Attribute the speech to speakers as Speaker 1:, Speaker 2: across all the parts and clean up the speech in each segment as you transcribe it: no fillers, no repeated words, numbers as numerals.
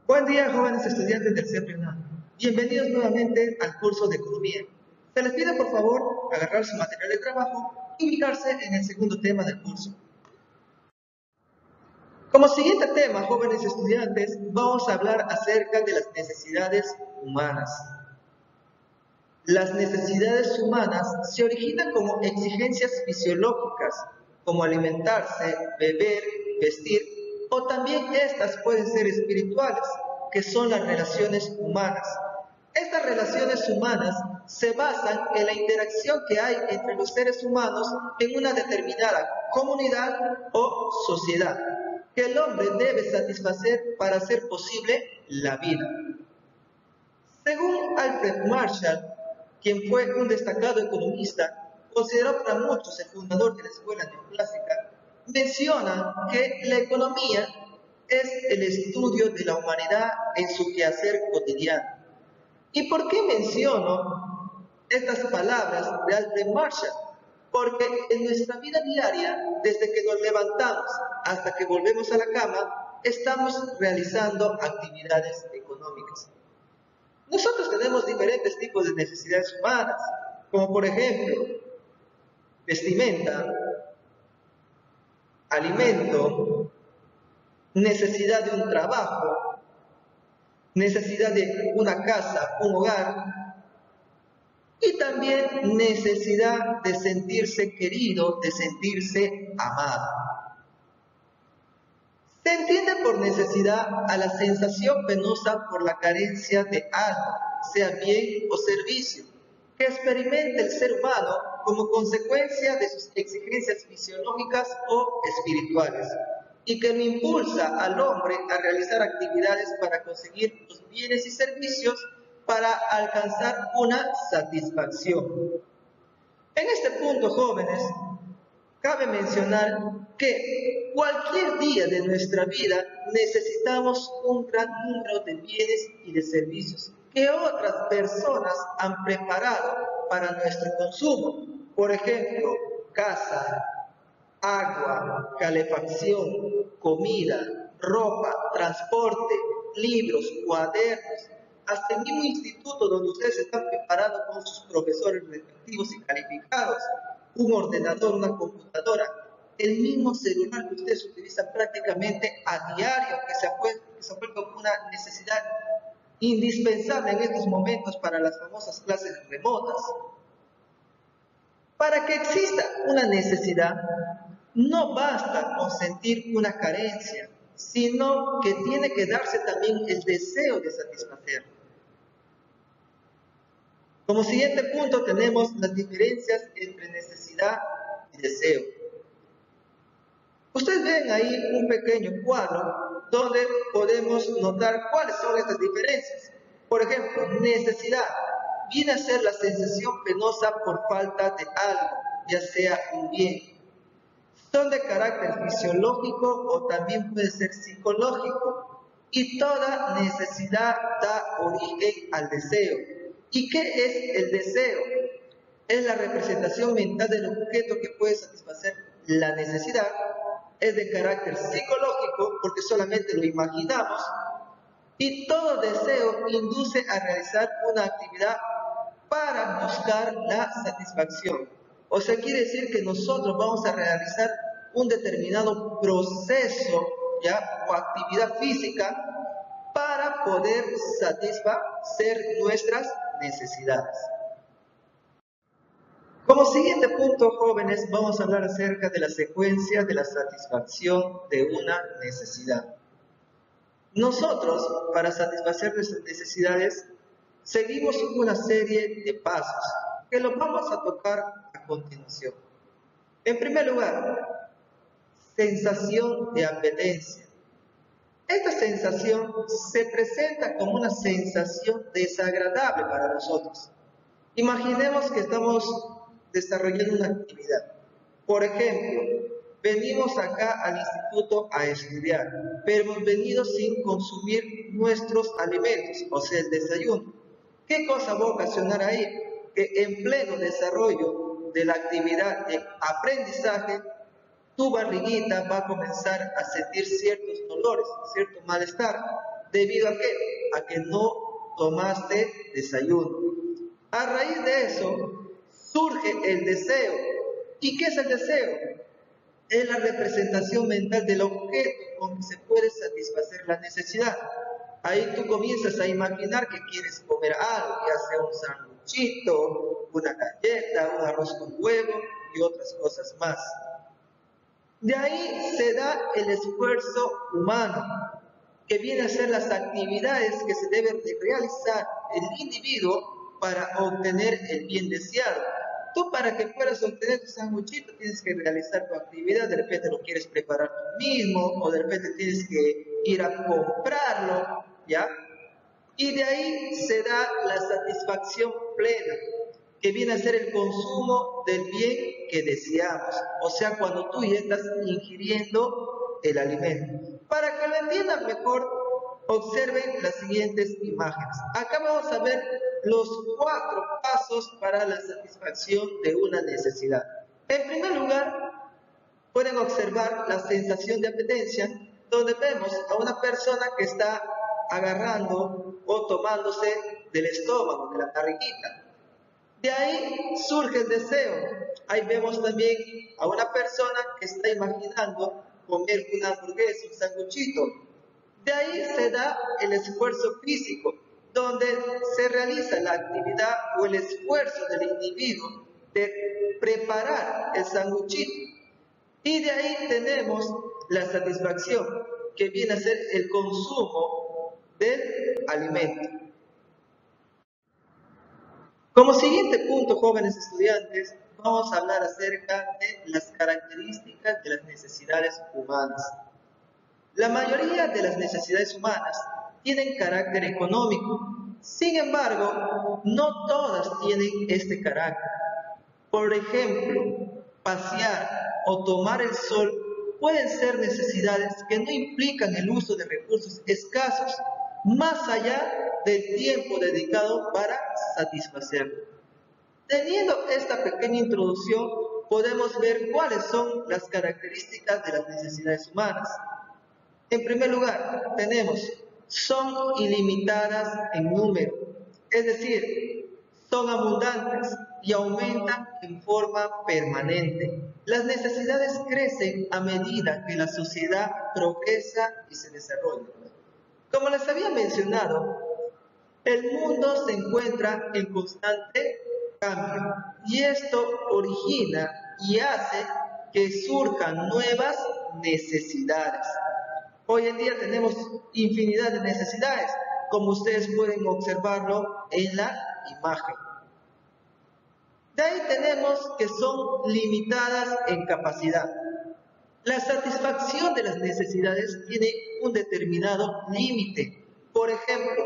Speaker 1: Buen día, jóvenes estudiantes del CEPRI UNAM. Bienvenidos nuevamente al curso de Economía. Se les pide, por favor, agarrar su material de trabajo y ubicarse en el segundo tema del curso. Como siguiente tema, jóvenes estudiantes, vamos a hablar acerca de las necesidades humanas. Las necesidades humanas se originan como exigencias fisiológicas, como alimentarse, beber, vestir, o también estas pueden ser espirituales, que son las relaciones humanas. Estas relaciones humanas se basan en la interacción que hay entre los seres humanos en una determinada comunidad o sociedad, que el hombre debe satisfacer para hacer posible la vida. Según Alfred Marshall, quien fue un destacado economista, considerado para muchos el fundador de la escuela neoclásica, menciona que la economía es el estudio de la humanidad en su quehacer cotidiano. ¿Y por qué menciono estas palabras de Alfred Marshall? Porque en nuestra vida diaria, desde que nos levantamos hasta que volvemos a la cama, estamos realizando actividades económicas. Nosotros tenemos diferentes tipos de necesidades humanas, como por ejemplo, vestimenta, alimento, necesidad de un trabajo, necesidad de una casa, un hogar, y también necesidad de sentirse querido, de sentirse amado. Se entiende por necesidad a la sensación penosa por la carencia de algo, sea bien o servicio, que experimenta el ser humano como consecuencia de sus exigencias fisiológicas o espirituales, y que lo impulsa al hombre a realizar actividades para conseguir los bienes y servicios para alcanzar una satisfacción. En este punto, jóvenes, cabe mencionar que cualquier día de nuestra vida necesitamos un gran número de bienes y de servicios que otras personas han preparado para nuestro consumo. Por ejemplo, casa, agua, calefacción, comida, ropa, transporte, libros, cuadernos, hasta el mismo instituto donde ustedes están preparados con sus profesores respectivos y calificados, un ordenador, una computadora, el mismo celular que ustedes utilizan prácticamente a diario, que se ha vuelto una necesidad indispensable en estos momentos para las famosas clases remotas. Para que exista una necesidad, no basta con sentir una carencia, sino que tiene que darse también el deseo de satisfacerlo. Como siguiente punto tenemos las diferencias entre necesidad y deseo. Ustedes ven ahí un pequeño cuadro donde podemos notar cuáles son estas diferencias. Por ejemplo, necesidad viene a ser la sensación penosa por falta de algo, ya sea un bien. Son de carácter fisiológico o también puede ser psicológico. Y toda necesidad da origen al deseo. ¿Y qué es el deseo? Es la representación mental del objeto que puede satisfacer la necesidad. Es de carácter psicológico porque solamente lo imaginamos. Y todo deseo induce a realizar una actividad para buscar la satisfacción. O sea, quiere decir que nosotros vamos a realizar un determinado proceso, ¿ya?, o actividad física para poder satisfacer nuestras necesidades. Como siguiente punto, jóvenes, vamos a hablar acerca de la secuencia de la satisfacción de una necesidad. Nosotros, para satisfacer nuestras necesidades, seguimos una serie de pasos que los vamos a tocar a continuación. En primer lugar, sensación de apetencia. Esta sensación se presenta como una sensación desagradable para nosotros. Imaginemos que estamos desarrollando una actividad. Por ejemplo, venimos acá al instituto a estudiar, pero hemos venido sin consumir nuestros alimentos, o sea, el desayuno. ¿Qué cosa va a ocasionar ahí? Que en pleno desarrollo de la actividad de aprendizaje, tu barriguita va a comenzar a sentir ciertos dolores, cierto malestar. ¿Debido a qué? A que no tomaste desayuno. A raíz de eso surge el deseo. ¿Y qué es el deseo? Es la representación mental del objeto con que se puede satisfacer la necesidad. Ahí tú comienzas a imaginar que quieres comer algo, ya sea un sanguchito, una galleta, un arroz con huevo y otras cosas más. De ahí se da el esfuerzo humano, que viene a ser las actividades que se deben de realizar el individuo para obtener el bien deseado. Tú, para que puedas obtener tu sanguchito, tienes que realizar tu actividad. De repente lo quieres preparar tú mismo, o de repente tienes que ir a comprarlo, ¿ya? Y de ahí se da la satisfacción plena, que viene a ser el consumo del bien que deseamos. O sea, cuando tú ya estás ingiriendo el alimento. Para que lo entiendan mejor, observen las siguientes imágenes. Acá vamos a ver los 4 pasos para la satisfacción de una necesidad. En primer lugar, pueden observar la sensación de apetencia, donde vemos a una persona que está agarrando o tomándose del estómago, de la barriguita. De ahí surge el deseo. Ahí vemos también a una persona que está imaginando comer una hamburguesa, un sanguchito. De ahí se da el esfuerzo físico, donde se realiza la actividad o el esfuerzo del individuo de preparar el sanguchito. Y de ahí tenemos la satisfacción, que viene a ser el consumo del alimento. Como siguiente punto, jóvenes estudiantes, vamos a hablar acerca de las características de las necesidades humanas. La mayoría de las necesidades humanas tienen carácter económico. Sin embargo, no todas tienen este carácter. Por ejemplo, pasear o tomar el sol pueden ser necesidades que no implican el uso de recursos escasos más allá del tiempo dedicado para satisfacerlo. Teniendo esta pequeña introducción, podemos ver cuáles son las características de las necesidades humanas. En primer lugar, tenemos, son ilimitadas en número, es decir, son abundantes y aumentan en forma permanente. Las necesidades crecen a medida que la sociedad progresa y se desarrolla. Como les había mencionado, el mundo se encuentra en constante cambio y esto origina y hace que surjan nuevas necesidades. Hoy en día tenemos infinidad de necesidades, como ustedes pueden observarlo en la imagen. De ahí tenemos que son limitadas en capacidad. La satisfacción de las necesidades tiene un determinado límite. Por ejemplo,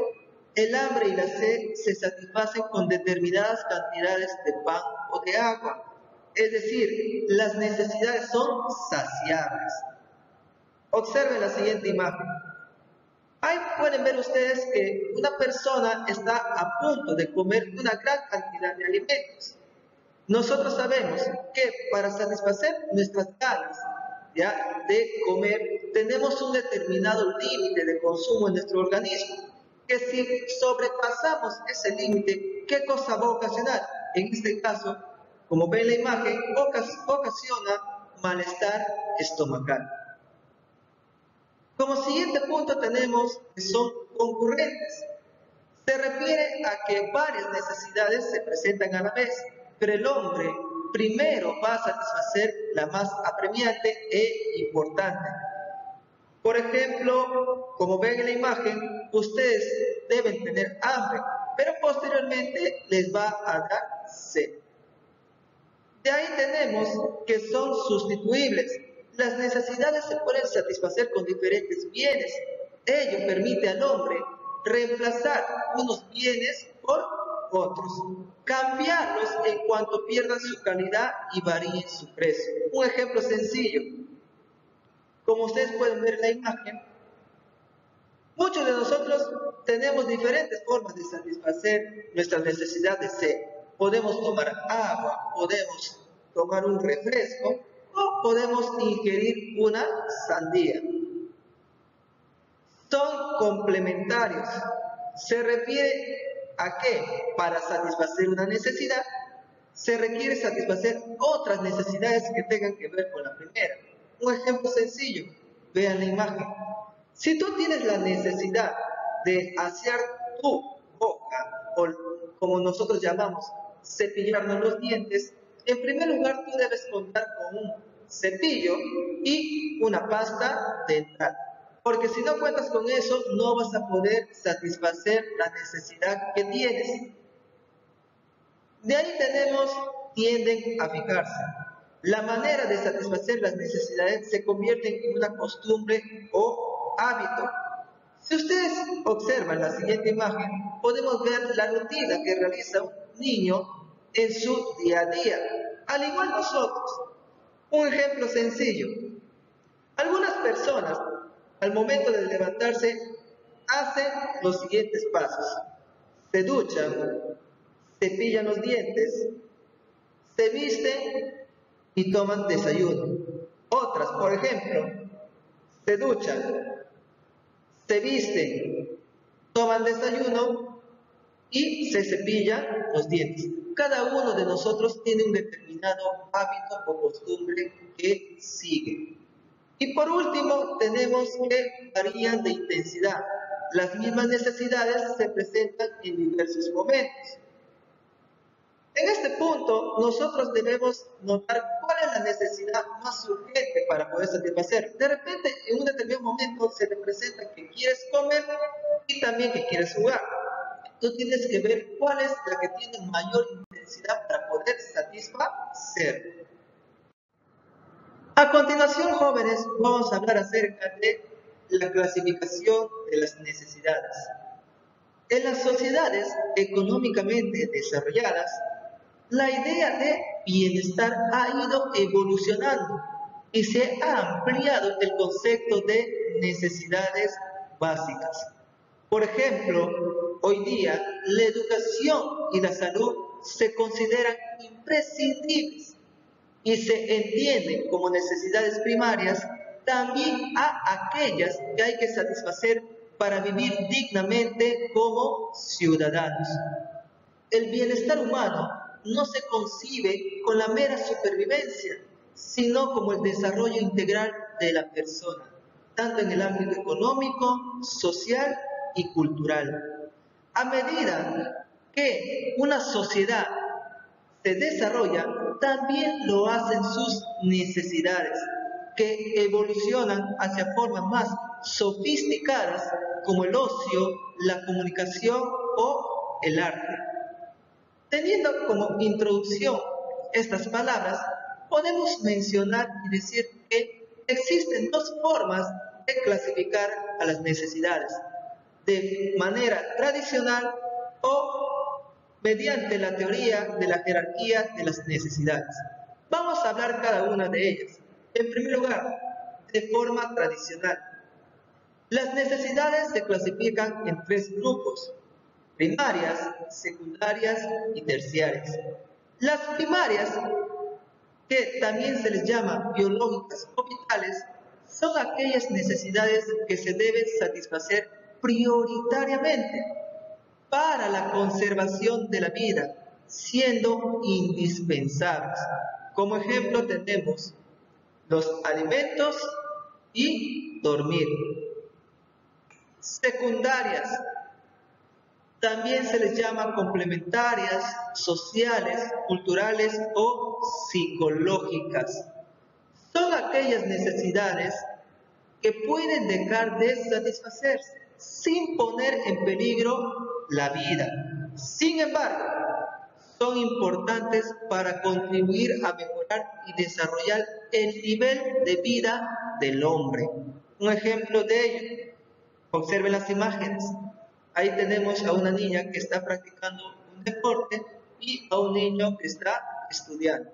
Speaker 1: el hambre y la sed se satisfacen con determinadas cantidades de pan o de agua. Es decir, las necesidades son saciables. Observen la siguiente imagen. Ahí pueden ver ustedes que una persona está a punto de comer una gran cantidad de alimentos. Nosotros sabemos que para satisfacer nuestras ganas de comer, tenemos un determinado límite de consumo en nuestro organismo, que si sobrepasamos ese límite, ¿qué cosa va a ocasionar? En este caso, como ven en la imagen, ocasiona malestar estomacal. Como siguiente punto tenemos que son concurrentes. Se refiere a que varias necesidades se presentan a la vez, pero el hombre primero va a satisfacer la más apremiante e importante. Por ejemplo, como ven en la imagen, ustedes deben tener hambre, pero posteriormente les va a dar sed. De ahí tenemos que son sustituibles. Las necesidades se pueden satisfacer con diferentes bienes. Ello permite al hombre reemplazar unos bienes por otros, cambiarlos en cuanto pierdan su calidad y varíen su precio. Un ejemplo sencillo. Como ustedes pueden ver en la imagen, muchos de nosotros tenemos diferentes formas de satisfacer nuestras necesidades de sed. Podemos tomar agua, podemos tomar un refresco o podemos ingerir una sandía. son complementarios. Se refiere a que para satisfacer una necesidad se requiere satisfacer otras necesidades que tengan que ver con la primera. Un ejemplo sencillo, vean la imagen. Si tú tienes la necesidad de asear tu boca, o como nosotros llamamos, cepillarnos los dientes, en primer lugar tú debes contar con un cepillo y una pasta dental. Porque si no cuentas con eso, no vas a poder satisfacer la necesidad que tienes. De ahí tienden a fijarse. La manera de satisfacer las necesidades se convierte en una costumbre o hábito. Si ustedes observan la siguiente imagen, podemos ver la rutina que realiza un niño en su día a día, al igual nosotros. Un ejemplo sencillo. Algunas personas, al momento de levantarse, hacen los siguientes pasos. Se duchan, cepillan los dientes, se visten y toman desayuno. Otras, por ejemplo, se duchan, se visten, toman desayuno y se cepillan los dientes. Cada uno de nosotros tiene un determinado hábito o costumbre que sigue. Y por último, tenemos que varían de intensidad. Las mismas necesidades se presentan en diversos momentos. En este punto, nosotros debemos notar cuál es la necesidad más urgente para poder satisfacer. De repente, en un determinado momento se te presenta que quieres comer y también que quieres jugar. Tú tienes que ver cuál es la que tiene mayor intensidad para poder satisfacer. A continuación, jóvenes, vamos a hablar acerca de la clasificación de las necesidades. En las sociedades económicamente desarrolladas, la idea de bienestar ha ido evolucionando y se ha ampliado el concepto de necesidades básicas. Por ejemplo, hoy día la educación y la salud se consideran imprescindibles y se entienden como necesidades primarias también a aquellas que hay que satisfacer para vivir dignamente como ciudadanos. El bienestar humano no se concibe con la mera supervivencia, sino como el desarrollo integral de la persona, tanto en el ámbito económico, social y cultural. A medida que una sociedad se desarrolla, también lo hacen sus necesidades, que evolucionan hacia formas más sofisticadas como el ocio, la comunicación o el arte. Teniendo como introducción estas palabras, podemos mencionar y decir que existen dos formas de clasificar a las necesidades, de manera tradicional o mediante la teoría de la jerarquía de las necesidades. Vamos a hablar cada una de ellas. En primer lugar, de forma tradicional. Las necesidades se clasifican en tres grupos: primarias, secundarias y terciarias. Las primarias, que también se les llama biológicas o vitales, son aquellas necesidades que se deben satisfacer prioritariamente para la conservación de la vida, siendo indispensables. Como ejemplo tenemos los alimentos y dormir. Secundarias, también se les llama complementarias, sociales, culturales o psicológicas. Son aquellas necesidades que pueden dejar de satisfacerse sin poner en peligro la vida. Sin embargo, son importantes para contribuir a mejorar y desarrollar el nivel de vida del hombre. Un ejemplo de ello, observen las imágenes. Ahí tenemos a una niña que está practicando un deporte y a un niño que está estudiando.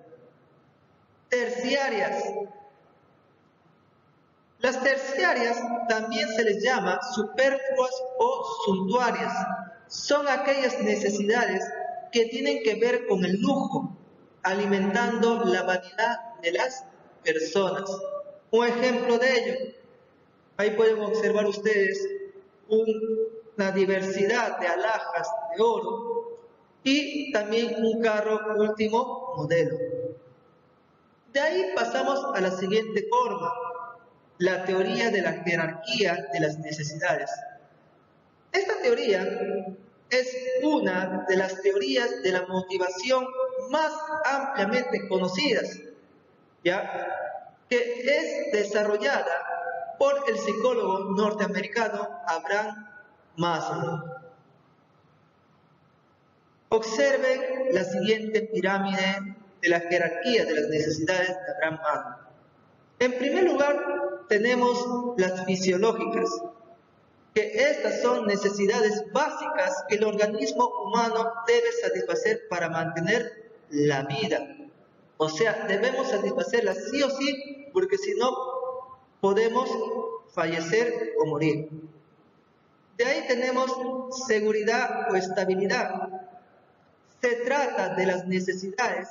Speaker 1: Terciarias. Las terciarias también se les llama superfluas o suntuarias. Son aquellas necesidades que tienen que ver con el lujo, alimentando la vanidad de las personas. Un ejemplo de ello, ahí pueden observar ustedes una diversidad de alhajas de oro y también un carro último modelo. De ahí pasamos a la siguiente forma, la teoría de la jerarquía de las necesidades. Esta teoría es una de las teorías de la motivación más ampliamente conocidas, ¿ya? Que es desarrollada por el psicólogo norteamericano Abraham Maslow. Observen la siguiente pirámide de la jerarquía de las necesidades de Abraham Maslow. En primer lugar, tenemos las fisiológicas, que estas son necesidades básicas que el organismo humano debe satisfacer para mantener la vida. O sea, debemos satisfacerlas sí o sí, porque si no, podemos fallecer o morir. De ahí tenemos seguridad o estabilidad. Se trata de las necesidades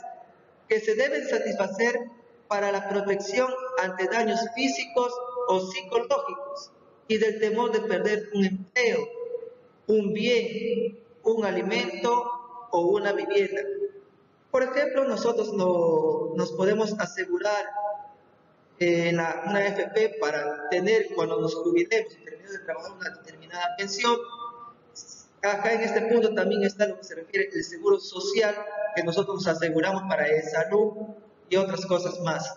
Speaker 1: que se deben satisfacer para la protección ante daños físicos o psicológicos y del temor de perder un empleo, un bien, un alimento o una vivienda. Por ejemplo, nosotros nos podemos asegurar una AFP para tener, cuando nos jubilemos y terminemos de trabajar, una determinada pensión. Acá en este punto también está lo que se refiere al seguro social, que nosotros nos aseguramos para salud y otras cosas más.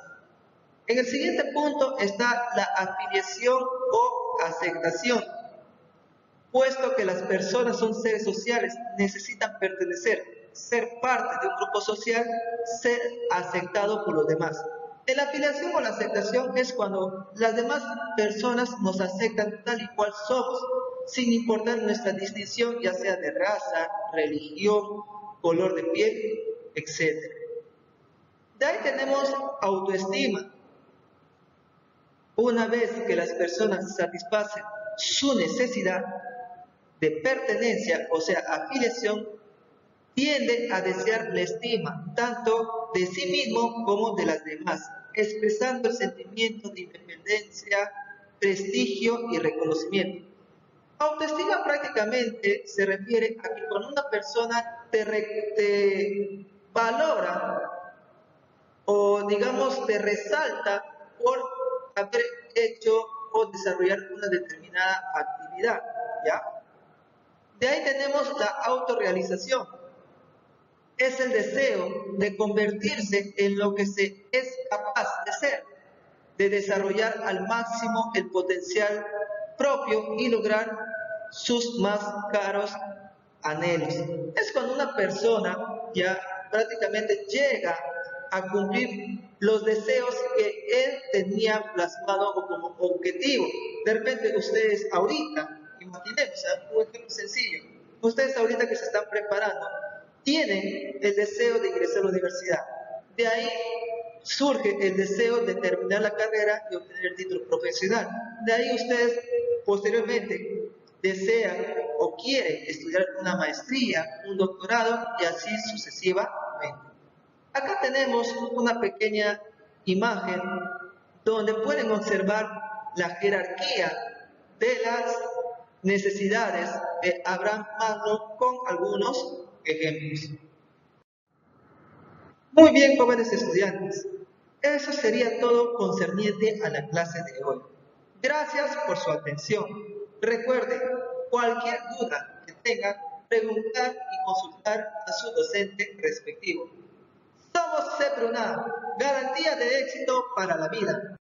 Speaker 1: En el siguiente punto está la afiliación o aceptación. Puesto que las personas son seres sociales, necesitan pertenecer, ser parte de un grupo social, ser aceptado por los demás. La afiliación o la aceptación es cuando las demás personas nos aceptan tal y cual somos, sin importar nuestra distinción, ya sea de raza, religión, color de piel, etc. De ahí tenemos autoestima. Una vez que las personas satisfacen su necesidad de pertenencia, o sea, afiliación, tienden a desear la estima, tanto de sí mismo como de las demás, expresando el sentimiento de independencia, prestigio y reconocimiento. Autoestima prácticamente se refiere a que cuando una persona te valora o digamos te resalta por haber hecho o desarrollar una determinada actividad, ¿ya? De ahí tenemos la autorrealización. Es el deseo de convertirse en lo que se es capaz de ser, de desarrollar al máximo el potencial propio y lograr sus más caros anhelos. Es cuando una persona ya prácticamente llega a cumplir los deseos que él tenía plasmado como objetivo. De repente ustedes ahorita, imaginemos, un ejemplo sencillo, ustedes ahorita que se están preparando, tienen el deseo de ingresar a la universidad. De ahí surge el deseo de terminar la carrera y obtener el título profesional. De ahí ustedes posteriormente desean o quieren estudiar una maestría, un doctorado y así sucesivamente. Acá tenemos una pequeña imagen donde pueden observar la jerarquía de las necesidades de Abraham Maslow con algunos ejemplos. Muy bien, jóvenes estudiantes, eso sería todo concerniente a la clase de hoy. Gracias por su atención. Recuerden, cualquier duda que tengan, preguntar y consultar a su docente respectivo. Somos CEPRUNAM, garantía de éxito para la vida.